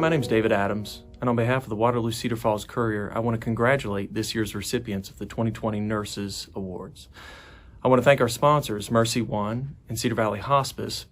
my name's David Adams, and on behalf of the Waterloo-Cedar Falls Courier, I want to congratulate this year's recipients of the 2020 Nurses Awards. I want to thank our sponsors, Mercy One and Cedar Valley Hospice,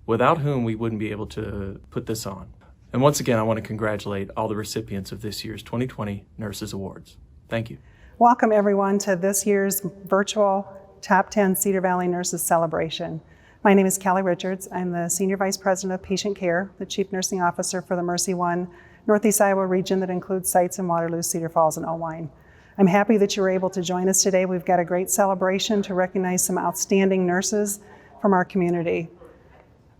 without whom we wouldn't be able to put this on. And once again, I want to congratulate all the recipients of this year's 2020 Nurses Awards. Thank you. Welcome everyone to this year's virtual Top 10 Cedar Valley Nurses Celebration. My name is Callie Richards. I'm the Senior Vice President of Patient Care, the Chief Nursing Officer for the Mercy One Northeast Iowa region that includes sites in Waterloo, Cedar Falls, and Owine. I'm happy that you were able to join us today. We've got a great celebration to recognize some outstanding nurses from our community.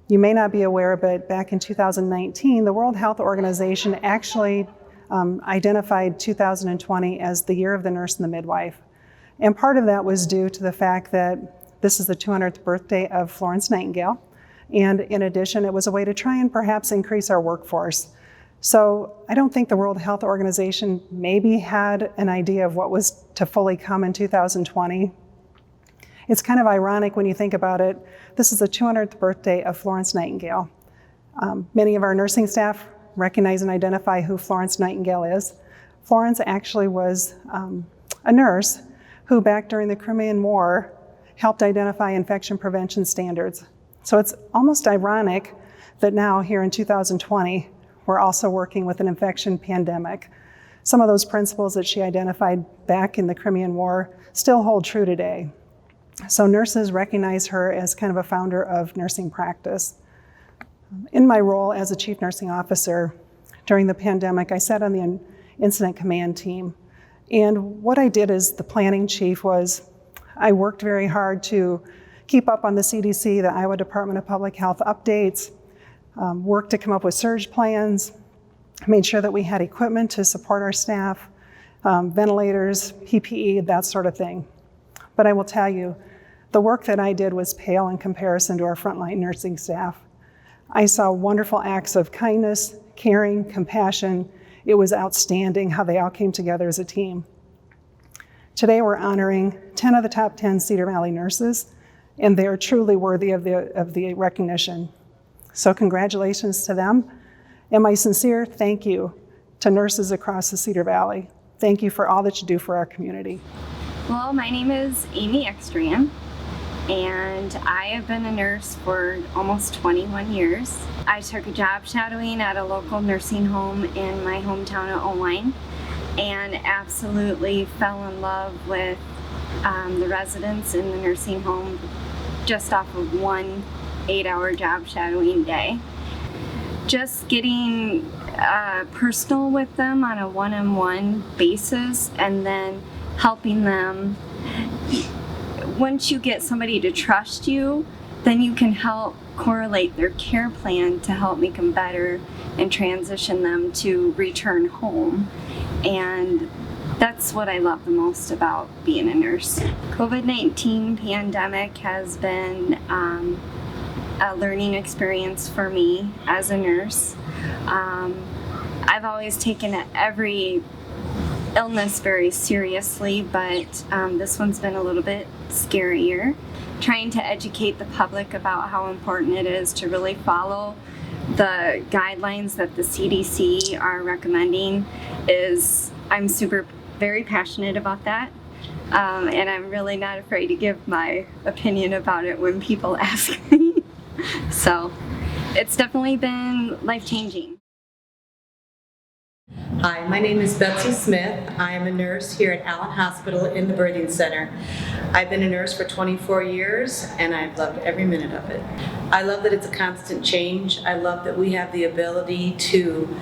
You may not be aware, but back in 2019, the World Health Organization actually identified 2020 as the year of the nurse and the midwife. And part of that was due to the fact that this is the 200th birthday of Florence Nightingale. And in addition, it was a way to try and perhaps increase our workforce. So I don't think the World Health Organization maybe had an idea of what was to fully come in 2020. It's kind of ironic when you think about it. This is the 200th birthday of Florence Nightingale. Many of our nursing staff recognize and identify who Florence Nightingale is. Florence actually was a nurse who back during the Crimean War helped identify infection prevention standards. So it's almost ironic that now here in 2020, we're also working with an infection pandemic. Some of those principles that she identified back in the Crimean War still hold true today. So nurses recognize her as kind of a founder of nursing practice. In my role as a Chief Nursing Officer during the pandemic, I sat on the incident command team. And what I did as the planning chief was I worked very hard to keep up on the CDC, the Iowa Department of Public Health updates, worked to come up with surge plans, made sure that we had equipment to support our staff, ventilators, PPE, that sort of thing. But I will tell you, the work that I did was pale in comparison to our frontline nursing staff. I saw wonderful acts of kindness, caring, compassion. It was outstanding how they all came together as a team. Today we're honoring 10 of the top 10 Cedar Valley nurses, and they are truly worthy of the recognition. So congratulations to them, and my sincere thank you to nurses across the Cedar Valley. Thank you for all that you do for our community. Well, my name is Amy Ekstrand, and I have been a nurse for almost 21 years. I took a job shadowing at a local nursing home in my hometown of Owine, and absolutely fell in love with the residents in the nursing home just off of one 8-hour job shadowing day. Just getting personal with them on a one-on-one basis, and then helping them. Once you get somebody to trust you, then you can help correlate their care plan to help make them better and transition them to return home. And that's what I love the most about being a nurse. COVID-19 pandemic has been a learning experience for me as a nurse. I've always taken every illness very seriously, but this one's been a little bit scarier. Trying to educate the public about how important it is to really follow the guidelines that the CDC are recommending I'm very passionate about that. And I'm really not afraid to give my opinion about it when people ask me. So it's definitely been life-changing. Hi, my name is Betsy Smith. I am a nurse here at Allen Hospital in the Birthing Center. I've been a nurse for 24 years and I've loved every minute of it. I love that it's a constant change. I love that we have the ability to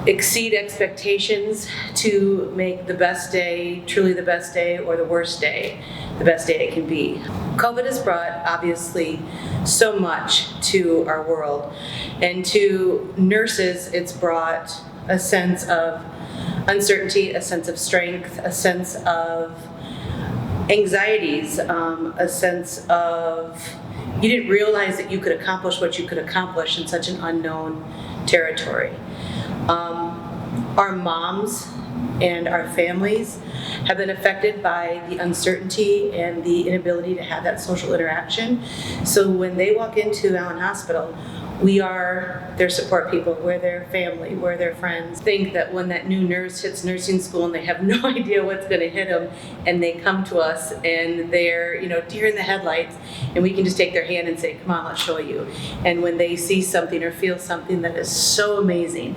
exceed expectations, to make the best day truly the best day, or the worst day the best day it can be. COVID has brought, obviously, so much to our world. And to nurses, it's brought a sense of uncertainty, a sense of strength, a sense of anxieties, a sense of you didn't realize that you could accomplish what you could accomplish in such an unknown territory. Our moms and our families have been affected by the uncertainty and the inability to have that social interaction. So when they walk into Allen Hospital, We are their support people, we're their family, we're their friends. Think that when that new nurse hits nursing school and they have no idea what's going to hit them, and they come to us and they're, deer in the headlights, and we can just take their hand and say, come on, let's show you. And when they see something or feel something that is so amazing,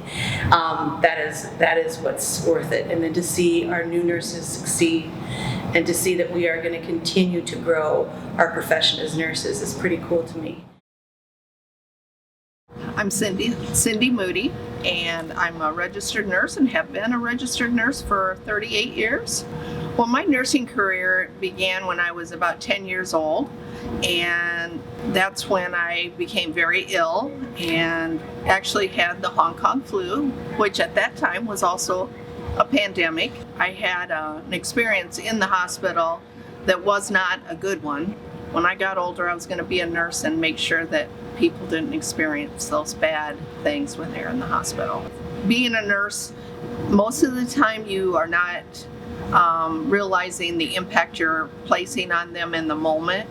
that is what's worth it. And then to see our new nurses succeed, and to see that we are going to continue to grow our profession as nurses is pretty cool to me. I'm Cindy Moody, and I'm a registered nurse and have been a registered nurse for 38 years. Well, my nursing career began when I was about 10 years old, and that's when I became very ill and actually had the Hong Kong flu, which at that time was also a pandemic. I had an experience in the hospital that was not a good one. When I got older, I was going to be a nurse and make sure that people didn't experience those bad things when they're in the hospital. Being a nurse, most of the time you are not realizing the impact you're placing on them in the moment.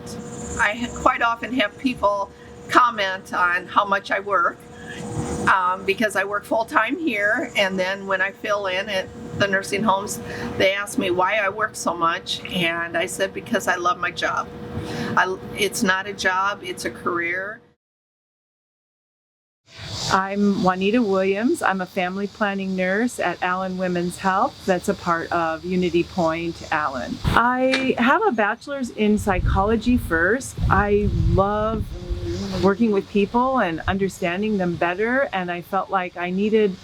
I quite often have people comment on how much I work because I work full-time here, and then when I fill in at the nursing homes, they ask me why I work so much, and I said because I love my job. It's not a job, it's a career. I'm Juanita Williams. I'm a family planning nurse at Allen Women's Health. That's a part of Unity Point, Allen. I have a bachelor's in psychology first. I love working with people and understanding them better, and I felt like I needed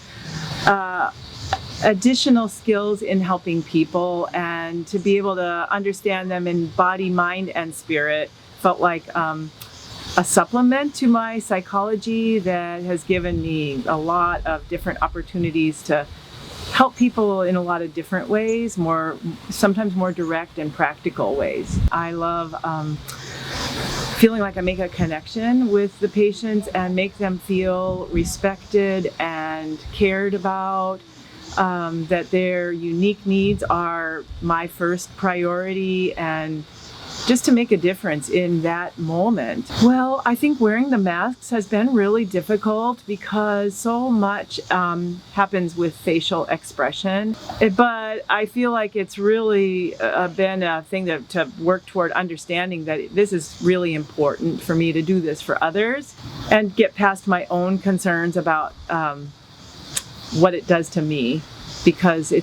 additional skills in helping people, and to be able to understand them in body, mind, and spirit felt like a supplement to my psychology that has given me a lot of different opportunities to help people in a lot of different ways, sometimes more direct and practical ways. I love feeling like I make a connection with the patients and make them feel respected and cared about, that their unique needs are my first priority, and just to make a difference in that moment. Well, I think wearing the masks has been really difficult because so much happens with facial expression. But I feel like it's really been a thing to work toward understanding that this is really important for me to do this for others and get past my own concerns about what it does to me, because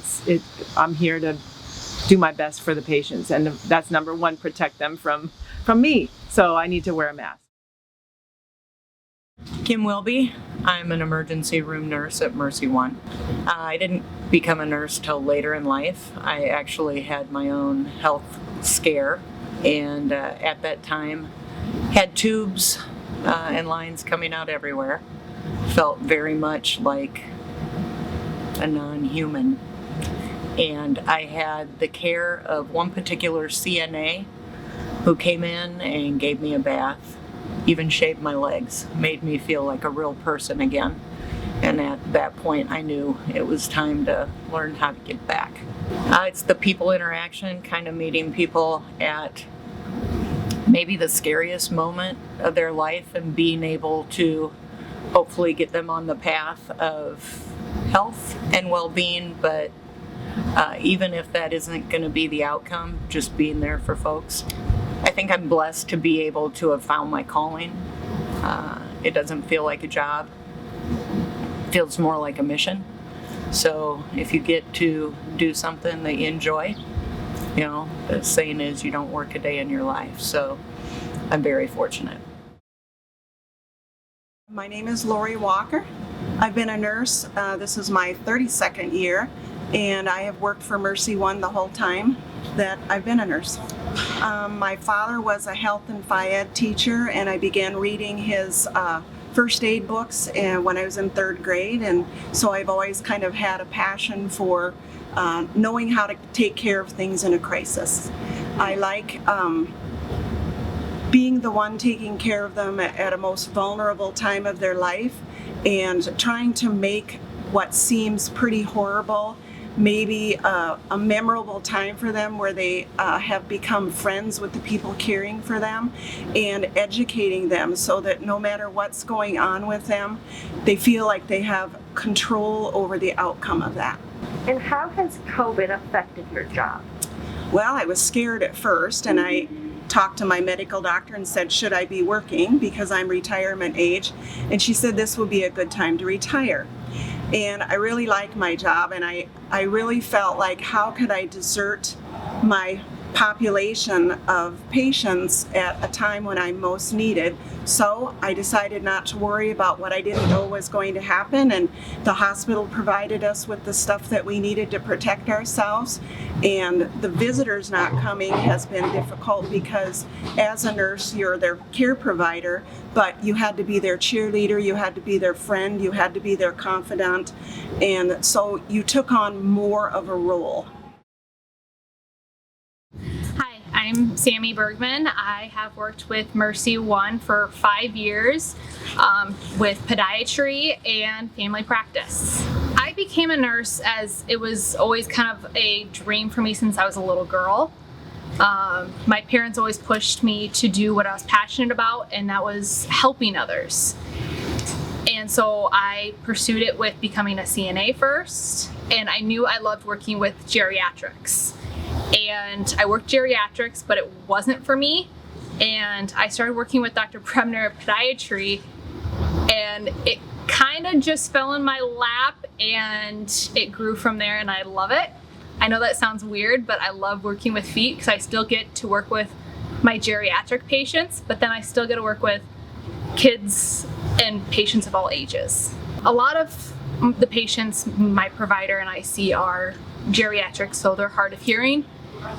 I'm here to do my best for the patients, and that's number one, protect them from me. So I need to wear a mask. Kim Wilby. I'm an emergency room nurse at Mercy One. I didn't become a nurse till later in life. I actually had my own health scare, and at that time had tubes and lines coming out everywhere. Felt very much like a non-human. And I had the care of one particular CNA who came in and gave me a bath, even shaved my legs, made me feel like a real person again. And at that point, I knew it was time to learn how to give back. It's the people interaction, kind of meeting people at maybe the scariest moment of their life and being able to hopefully get them on the path of health and well-being, but even if that isn't going to be the outcome, just being there for folks. I think I'm blessed to be able to have found my calling. It doesn't feel like a job. It feels more like a mission. So if you get to do something that you enjoy, the saying is you don't work a day in your life. So I'm very fortunate. My name is Lori Walker. I've been a nurse. This is my 32nd year. And I have worked for Mercy One the whole time that I've been a nurse. My father was a health and phy-ed teacher, and I began reading his first aid books when I was in 3rd grade, and so I've always kind of had a passion for knowing how to take care of things in a crisis. I like being the one taking care of them at a most vulnerable time of their life, and trying to make what seems pretty horrible maybe a memorable time for them where they have become friends with the people caring for them, and educating them so that no matter what's going on with them, they feel like they have control over the outcome of that. And how has COVID affected your job? Well, I was scared at first, and I talked to my medical doctor and said, should I be working because I'm retirement age? And she said this would be a good time to retire. And I really like my job, and I really felt like, how could I desert my population of patients at a time when I'm most needed? So I decided not to worry about what I didn't know was going to happen, and the hospital provided us with the stuff that we needed to protect ourselves. And the visitors not coming has been difficult because as a nurse, you're their care provider, but you had to be their cheerleader, you had to be their friend, you had to be their confidant, and so you took on more of a role. Hi, I'm Sammy Bergman. I have worked with Mercy One for 5 years with podiatry and family practice. I became a nurse as it was always kind of a dream for me since I was a little girl. My parents always pushed me to do what I was passionate about, and that was helping others. And so I pursued it with becoming a CNA first, and I knew I loved working with geriatrics. And I worked geriatrics, but it wasn't for me. And I started working with Dr. Bremner at podiatry, and it kind of just fell in my lap, and it grew from there, and I love it. I know that sounds weird, but I love working with feet because I still get to work with my geriatric patients, but then I still get to work with kids and patients of all ages. A lot of the patients my provider and I see are geriatrics, so they're hard of hearing.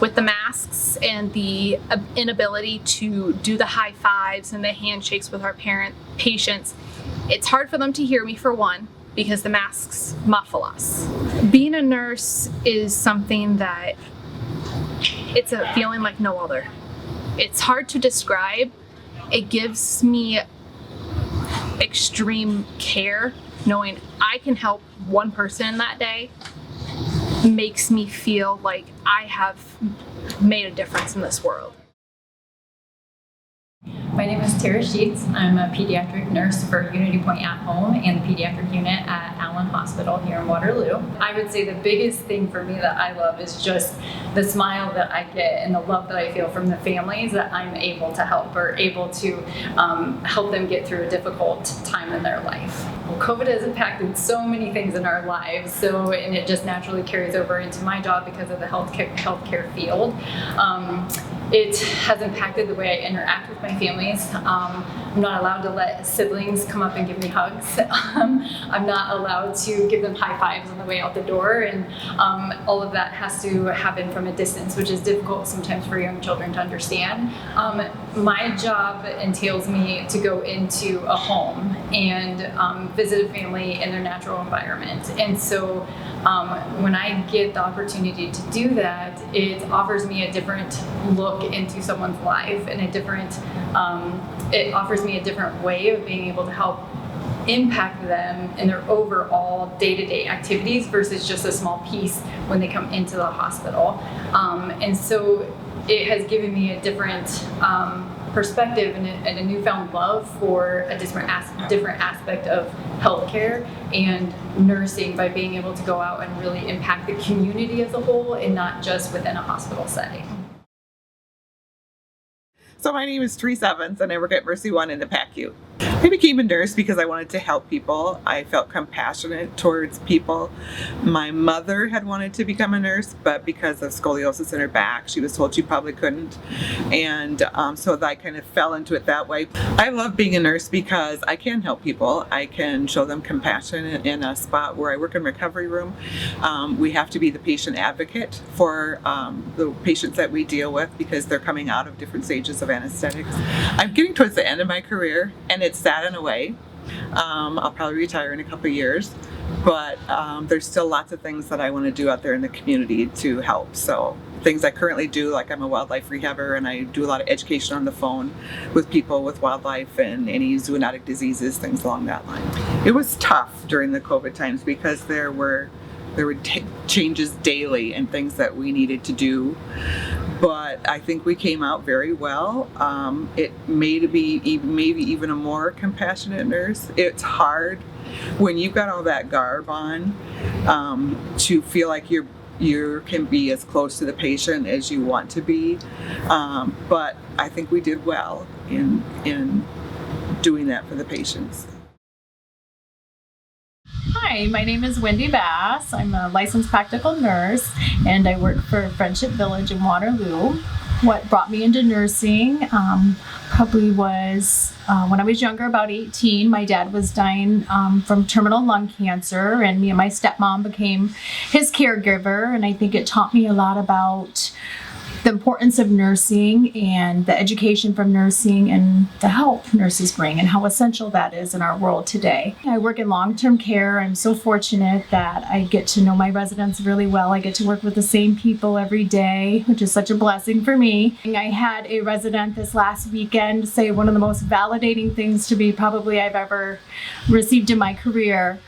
With the masks and the inability to do the high fives and the handshakes with our patients, it's hard for them to hear me, for one, because the masks muffle us. Being a nurse is something that, it's a feeling like no other. It's hard to describe. It gives me extreme care, knowing I can help one person that day makes me feel like I have made a difference in this world. My name is Tara Sheets. I'm a pediatric nurse for Unity Point at Home and the pediatric unit at Allen Hospital here in Waterloo. I would say the biggest thing for me that I love is just the smile that I get and the love that I feel from the families that I'm able to help, or able to help them get through a difficult time in their life. Well, COVID has impacted so many things in our lives, and it just naturally carries over into my job because of the healthcare field. It has impacted the way I interact with my families. I'm not allowed to let siblings come up and give me hugs. I'm not allowed to give them high fives on the way out the door, and all of that has to happen from a distance, which is difficult sometimes for young children to understand. My job entails me to go into a home and visit a family in their natural environment. And so when I get the opportunity to do that, it offers me a different look into someone's life, and it offers me a different way of being able to help impact them in their overall day-to-day activities versus just a small piece when they come into the hospital. And so it has given me a different perspective and a newfound love for a different aspect of healthcare and nursing, by being able to go out and really impact the community as a whole and not just within a hospital setting. So my name is Teresa Evans, and I work at Mercy One in the PACU. I became a nurse because I wanted to help people. I felt compassionate towards people. My mother had wanted to become a nurse, but because of scoliosis in her back, she was told she probably couldn't. And so I kind of fell into it that way. I love being a nurse because I can help people. I can show them compassion in a spot where I work in recovery room. We have to be the patient advocate for the patients that we deal with because they're coming out of different stages of anesthetics. I'm getting towards the end of my career, and it's sad in a way. I'll probably retire in a couple of years, but there's still lots of things that I want to do out there in the community to help. So things I currently do, like I'm a wildlife rehabber, and I do a lot of education on the phone with people with wildlife and any zoonotic diseases, things along that line. It was tough during the COVID times because there were changes daily and things that we needed to do. But I think we came out very well. It made me maybe even a more compassionate nurse. It's hard when you've got all that garb on to feel like you can be as close to the patient as you want to be. But I think we did well in doing that for the patients. Hi, my name is Wendy Bass. I'm a licensed practical nurse and I work for Friendship Village in Waterloo. What brought me into nursing probably was when I was younger, about 18, my dad was dying from terminal lung cancer, and me and my stepmom became his caregiver, and I think it taught me a lot about the importance of nursing and the education from nursing and the help nurses bring and how essential that is in our world today. I work in long-term care. I'm so fortunate that I get to know my residents really well. I get to work with the same people every day, which is such a blessing for me. I had a resident this last weekend say one of the most validating things to me probably I've ever received in my career.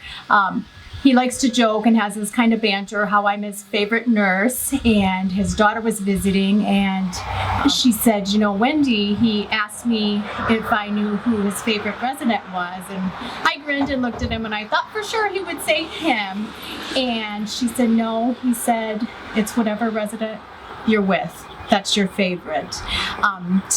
He likes to joke and has this kind of banter how I'm his favorite nurse, and his daughter was visiting and she said, you know, Wendy, he asked me if I knew who his favorite resident was, and I grinned and looked at him and I thought for sure he would say him, and she said no, he said it's whatever resident you're with. That's your favorite.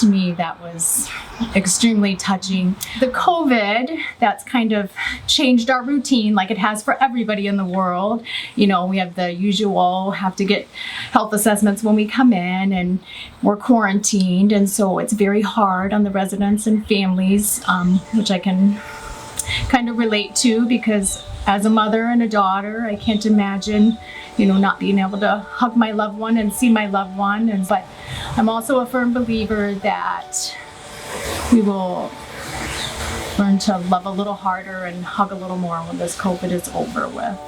To me, that was extremely touching. The COVID, that's kind of changed our routine like it has for everybody in the world. You know, we have the usual, have to get health assessments when we come in, and we're quarantined. And so it's very hard on the residents and families, which I can kind of relate to, because as a mother and a daughter, I can't imagine, you know, not being able to hug my loved one and see my loved one. But I'm also a firm believer that we will learn to love a little harder and hug a little more when this COVID is over with.